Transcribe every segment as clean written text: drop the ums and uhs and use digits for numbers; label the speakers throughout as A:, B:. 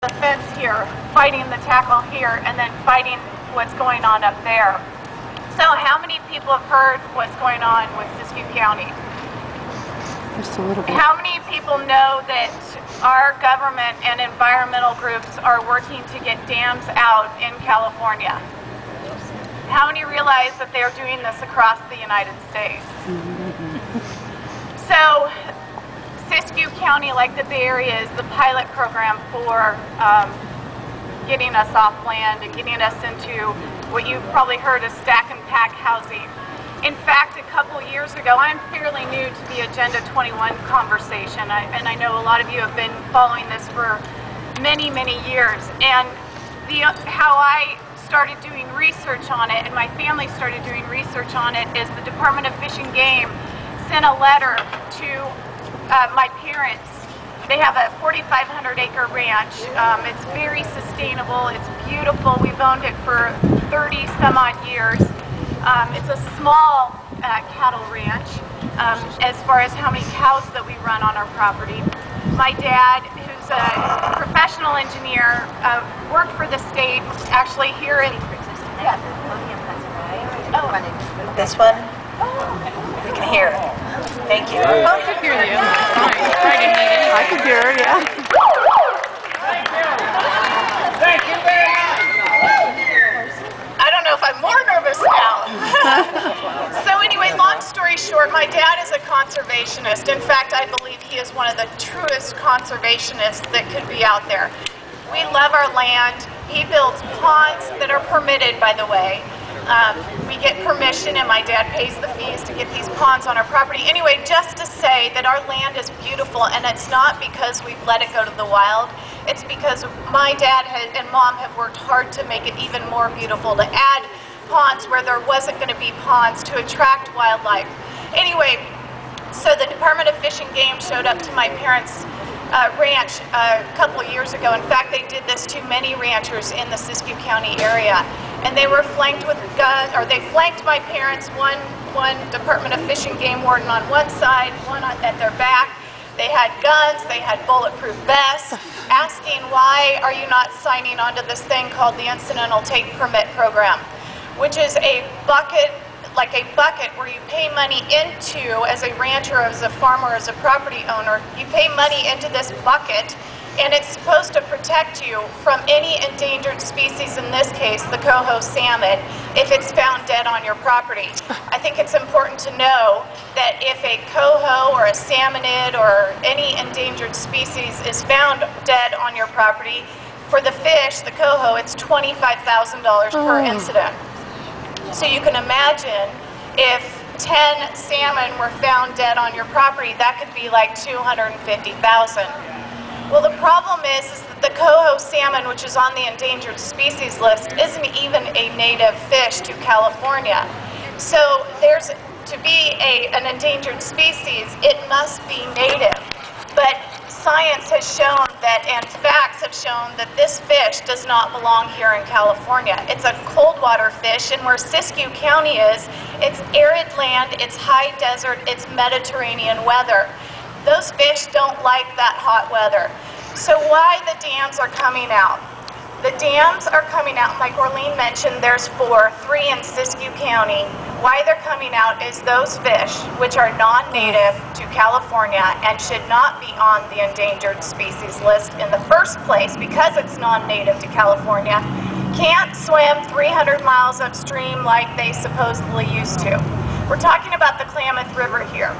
A: the fence here, fighting the tackle here, and then fighting what's going on up there. So how many people have heard what's going on with Siskiyou County?
B: Just a little bit.
A: How many people know that our government and environmental groups are working to get dams out in California? How many realize that they're doing this across the United States? So Siskiyou County, like the Bay Area, is the pilot program for getting us off land and getting us into what you've probably heard as stack and pack housing. In fact, a couple years ago, I'm fairly new to the Agenda 21 conversation, and I know a lot of you have been following this for many, many years. And how I started doing research on it, and my family started doing research on it, is the Department of Fish and Game sent a letter to my parents. They have a 4,500 acre ranch. It's very sustainable, it's beautiful. We've owned it for 30 some odd years. It's a small cattle ranch as far as how many cows that we run on our property. My dad, who's a professional engineer, worked for the state, actually here in... Yeah.
C: Oh, this one? We can hear it. Thank you.
B: I could hear you. I could hear her, yeah.
C: Thank you very much. I don't know if I'm more nervous now. So anyway, long story short, my dad is a conservationist. In fact, I believe he is one of the truest conservationists that could be out there. We love our land. He builds ponds that are permitted, by the way. We get permission, and my dad pays the fees to get these ponds on our property. Anyway, just to say that our land is beautiful, and it's not because we've let it go to the wild. It's because my dad and mom have worked hard to make it even more beautiful, to add ponds where there wasn't going to be ponds, to attract wildlife. Anyway, so the Department of Fish and Game showed up to my parents' ranch a couple of years ago. In fact, they did this to many ranchers in the Siskiyou County area. And they were flanked with guns, or they flanked my parents, one Department of Fish and Game warden on one side, one at their back. They had guns, they had bulletproof vests, asking, why are you not signing onto this thing called the Incidental Take Permit Program, which is a bucket, like a bucket where you pay money into, as a rancher, as a farmer, as a property owner, you pay money into this bucket, and it's supposed to protect you from any endangered species, in this case, the coho salmon, if it's found dead on your property. I think it's important to know that if a coho or a salmonid or any endangered species is found dead on your property, for the fish, the coho, it's $25,000 per incident. So you can imagine if 10 salmon were found dead on your property, that could be like $250,000. Well, the problem is that the coho salmon, which is on the endangered species list, isn't even a native fish to California. So to be an endangered species, it must be native. But science has shown that, and facts have shown that this fish does not belong here in California. It's a cold water fish, and where Siskiyou County is, it's arid land, it's high desert, it's Mediterranean weather. Those fish don't like that hot weather. So why the dams are coming out? The dams are coming out, like Orlean mentioned, there's 3 in Siskiyou County. Why they're coming out is those fish, which are non-native to California and should not be on the endangered species list in the first place because it's non-native to California, can't swim 300 miles upstream like they supposedly used to. We're talking about the Klamath River here.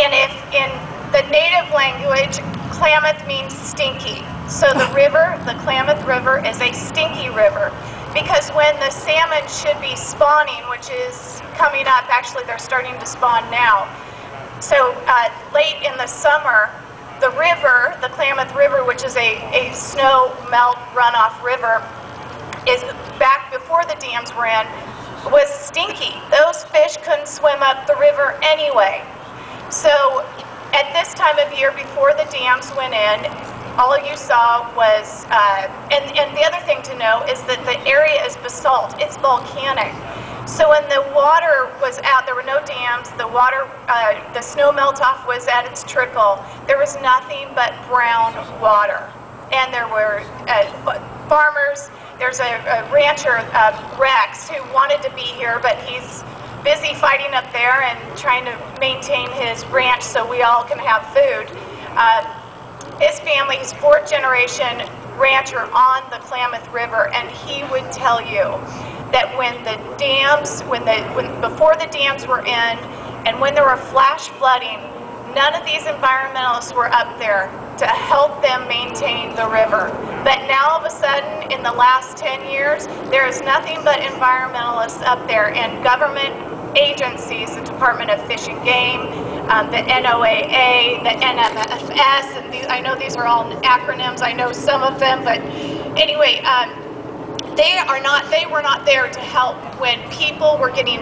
C: And if in the native language, Klamath means stinky. So the river, the Klamath River, is a stinky river because when the salmon should be spawning, which is coming up, actually they're starting to spawn now. So late in the summer, the river, the Klamath River, which is a snow melt runoff river, is back before the dams were in, was stinky. Those fish couldn't swim up the river anyway. So at this time of year, before the dams went in, all you saw was, and the other thing to know is that the area is basalt, it's volcanic. So when the water was out, there were no dams, the water, the snow melt-off was at its trickle, there was nothing but brown water. and there were farmers. There's a rancher, Rex, who wanted to be here, but he's busy fighting up there and trying to maintain his ranch so we all can have food. His family, he's fourth generation rancher on the Klamath River, and he would tell you that when the dams, before the dams were in, and when there were flash flooding, none of these environmentalists were up there to help them maintain the river. But now all of a sudden, in the last 10 years, there is nothing but environmentalists up there, and government agencies, the Department of Fish and Game, the NOAA, the NMFS, and I know these are all acronyms, I know some of them, but anyway, they were not there to help when people were getting